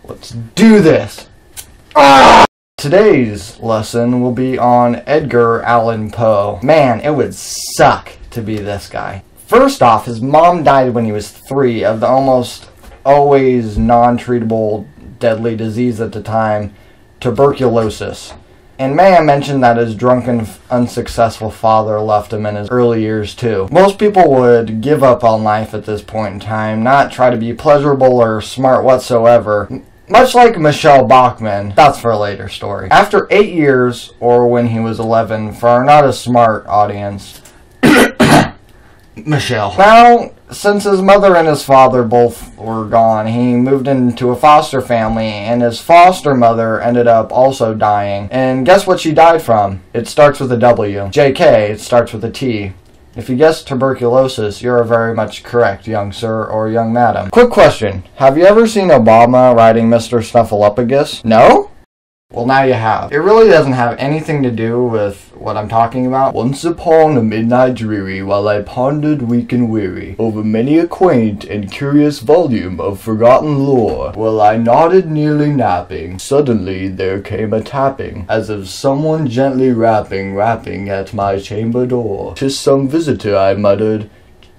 Let's do this! Today's lesson will be on Edgar Allan Poe. Man, it would suck to be this guy. First off, his mom died when he was 3 of the almost always non-treatable deadly disease at the time, tuberculosis. And may I mention that his drunken, unsuccessful father left him in his early years too. Most people would give up on life at this point in time, not try to be pleasurable or smart whatsoever. Much like Michelle Bachmann, that's for a later story. After 8 years, or when he was 11, for our not as smart audience, Michelle. Now, since his mother and his father both were gone, he moved into a foster family, and his foster mother ended up also dying. And guess what she died from? It starts with a W. JK, it starts with a T. If you guessed tuberculosis, you're very much correct, young sir or young madam. Quick question. Have you ever seen Obama riding Mr. Snuffleupagus? No? Well, now you have. It really doesn't have anything to do with what I'm talking about. Once upon a midnight dreary, while I pondered weak and weary over many a quaint and curious volume of forgotten lore, while I nodded nearly napping, suddenly there came a tapping, as of someone gently rapping at my chamber door. "'Tis some visitor," I muttered,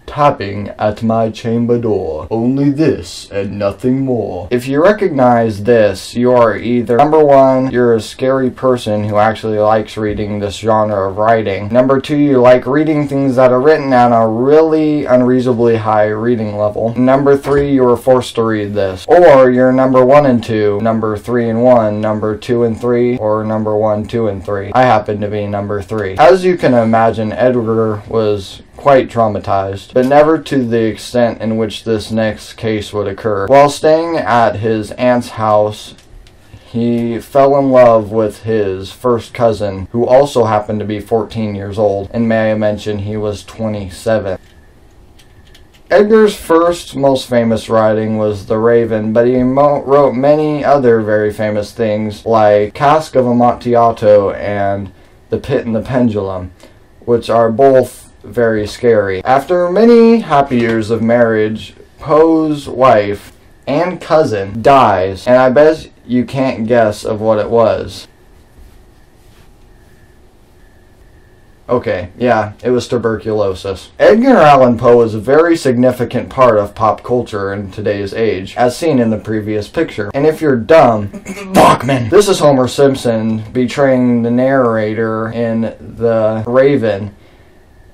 tapping at my chamber door. Only this and nothing more. If you recognize this, you are either, number 1, you're a scary person who actually likes reading this genre of writing. Number 2, you like reading things that are written at a really unreasonably high reading level. Number 3, you were forced to read this. Or you're number 1 and 2, number 3 and 1, number 2 and 3, or number 1, 2 and 3. I happen to be number 3. As you can imagine, Edgar was quite traumatized, but never to the extent in which this next case would occur. While staying at his aunt's house, he fell in love with his first cousin, who also happened to be 14 years old, and may I mention he was 27. Edgar's first most famous writing was The Raven, but he wrote many other very famous things like Cask of Amontillado and The Pit and the Pendulum, which are both very scary. After many happy years of marriage, Poe's wife and cousin dies, and I bet you can't guess of what it was. Okay, yeah, it was tuberculosis. Edgar Allan Poe is a very significant part of pop culture in today's age, as seen in the previous picture. And if you're dumb, Bachman! This is Homer Simpson betraying the narrator in The Raven,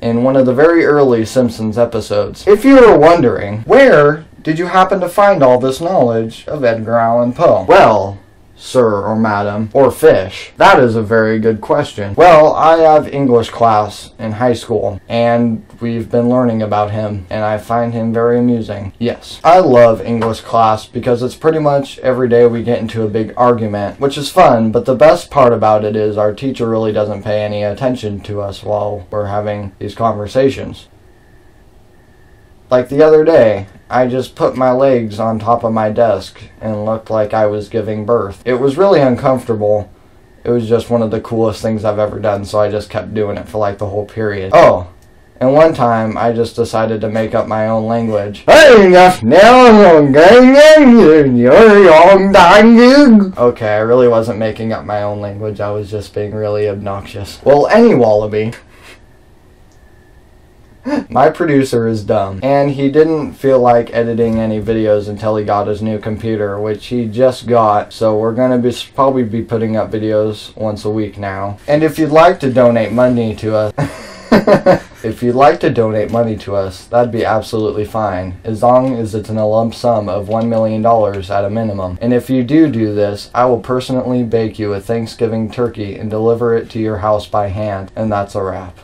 in one of the very early Simpsons episodes. If you were wondering, where did you happen to find all this knowledge of Edgar Allan Poe? Well, sir or madam, or fish, that is a very good question. Well, I have English class in high school, and we've been learning about him, and I find him very amusing. Yes, I love English class because it's pretty much every day we get into a big argument, which is fun, but the best part about it is our teacher really doesn't pay any attention to us while we're having these conversations. Like the other day, I just put my legs on top of my desk and looked like I was giving birth. It was really uncomfortable. It was just one of the coolest things I've ever done, so I just kept doing it for like the whole period. Oh, and one time I just decided to make up my own language. Okay, I really wasn't making up my own language. I was just being really obnoxious. Well, any wallaby. My producer is dumb, and he didn't feel like editing any videos until he got his new computer, which he just got, so we're gonna probably be putting up videos once a week now. And if you'd like to donate money to us, that'd be absolutely fine, as long as it's in a lump sum of $1 million at a minimum. And if you do this, I will personally bake you a Thanksgiving turkey and deliver it to your house by hand, and that's a wrap.